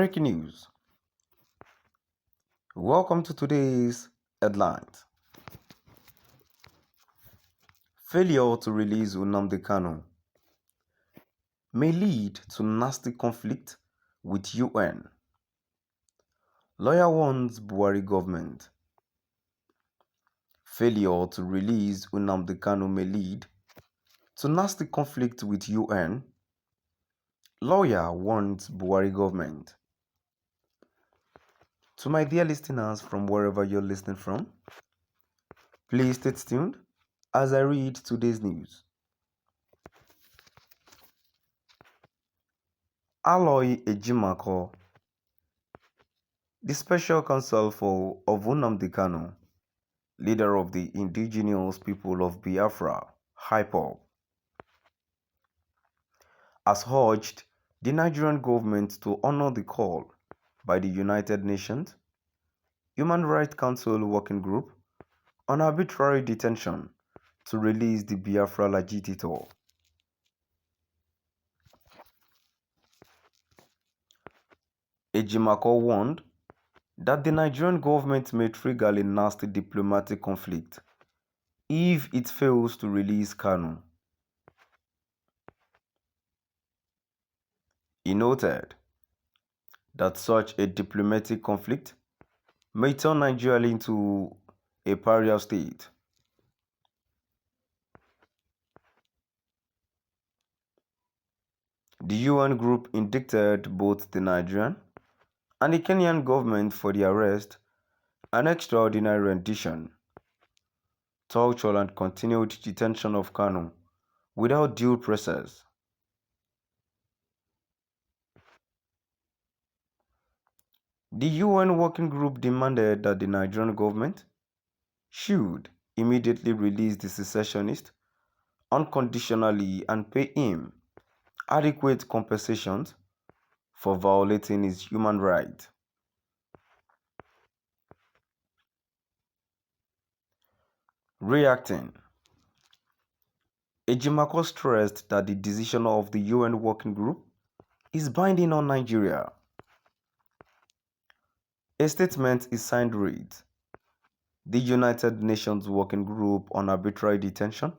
Breaking news. Welcome to today's headlines. Failure to release Nnamdi Kanu may lead to nasty conflict with UN. Lawyer warns Buhari government. Failure to release Nnamdi Kanu may lead to nasty conflict with UN. Lawyer warns Buhari government. To my dear listeners from wherever you're listening from, please stay tuned as I read today's news. Aloy Ejimakor, the special counsel of Nnamdi Kanu, leader of the indigenous people of Biafra, IPOB, has urged the Nigerian government to honor the call by the United Nations Human Rights Council Working Group on arbitrary detention to release the Biafra agitator. Ejimakor warned that the Nigerian government may trigger a nasty diplomatic conflict if it fails to release Kanu. He noted that such a diplomatic conflict may turn Nigeria into a pariah state. The UN group indicted both the Nigerian and the Kenyan government for the arrest and extraordinary rendition, torture and continued detention of Kanu without due process. The UN working group demanded that the Nigerian government should immediately release the secessionist unconditionally and pay him adequate compensations for violating his human rights. Reacting, Ejimakor stressed that the decision of the UN working group is binding on Nigeria. A statement is signed reads, "The United Nations Working Group on Arbitrary Detention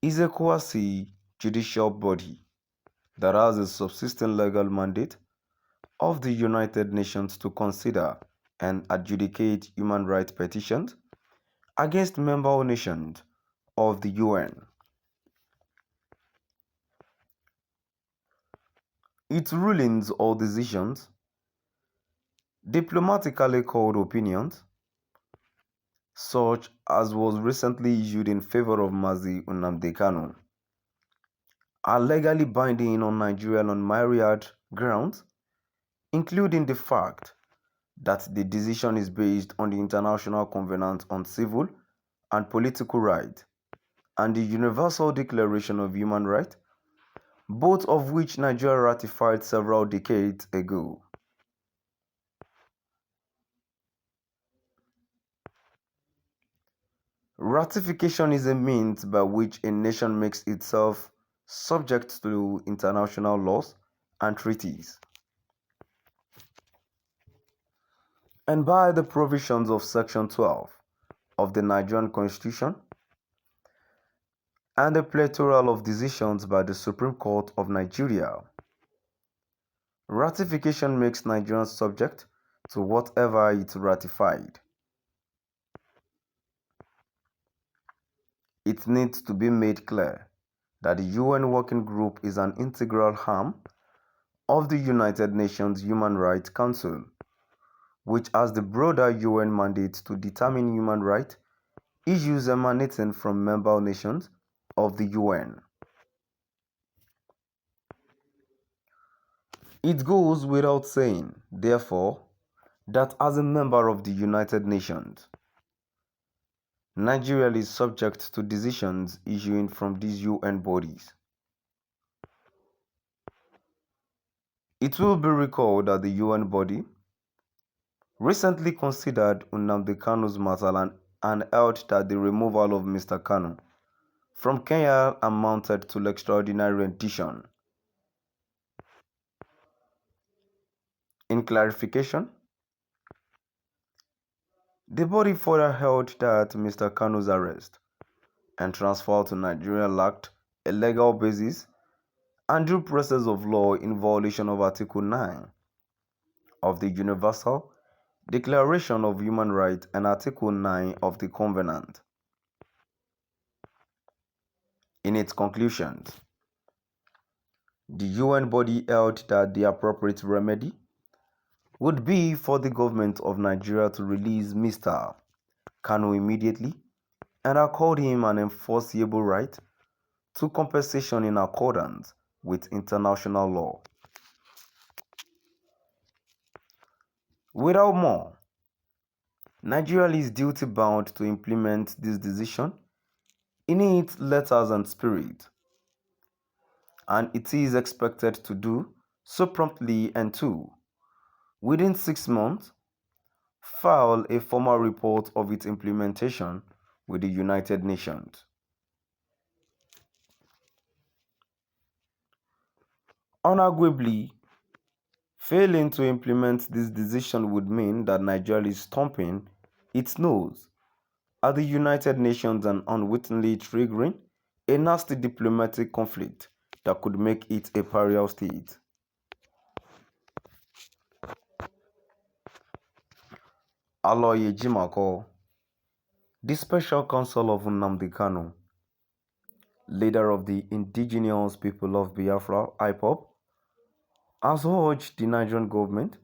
is a quasi-judicial body that has a subsisting legal mandate of the United Nations to consider and adjudicate human rights petitions against member nations of the UN. Its rulings or decisions, diplomatically called opinions, such as was recently issued in favor of Mazi Nnamdi Kanu, are legally binding on Nigeria on myriad grounds, including the fact that the decision is based on the International Covenant on Civil and Political Rights and the Universal Declaration of Human Rights, both of which Nigeria ratified several decades ago. Ratification is a means by which a nation makes itself subject to international laws and treaties, and by the provisions of Section 12 of the Nigerian Constitution and a plethora of decisions by the Supreme Court of Nigeria. Ratification makes Nigerians subject to whatever it ratified. It needs to be made clear that the UN Working Group is an integral arm of the United Nations Human Rights Council, which has the broader UN mandate to determine human rights issues emanating from member nations of the UN. It goes without saying, therefore, that as a member of the United Nations, Nigeria is subject to decisions issuing from these UN bodies. It will be recalled that the UN body recently considered Nnamdi Kanu's matter and held that the removal of Mr. Kanu from Kenya amounted to extraordinary rendition. In clarification, the body further held that Mr. Kanu's arrest and transfer to Nigeria lacked a legal basis and due process of law in violation of Article 9 of the Universal Declaration of Human Rights and Article 9 of the Covenant. In its conclusions, the UN body held that the appropriate remedy would be for the government of Nigeria to release Mr. Kanu immediately and accord him an enforceable right to compensation in accordance with international law. Without more, Nigeria is duty-bound to implement this decision in its letters and spirit, and it is expected to do so promptly and to, within 6 months, file a formal report of its implementation with the United Nations. Unarguably, failing to implement this decision would mean that Nigeria is thumping its nose at the United Nations and unwittingly triggering a nasty diplomatic conflict that could make it a pariah state. Aloye Jimako, the Special Counsel of Nnamdi Kanu, leader of the Indigenous People of Biafra (IPOB), has urged the Nigerian government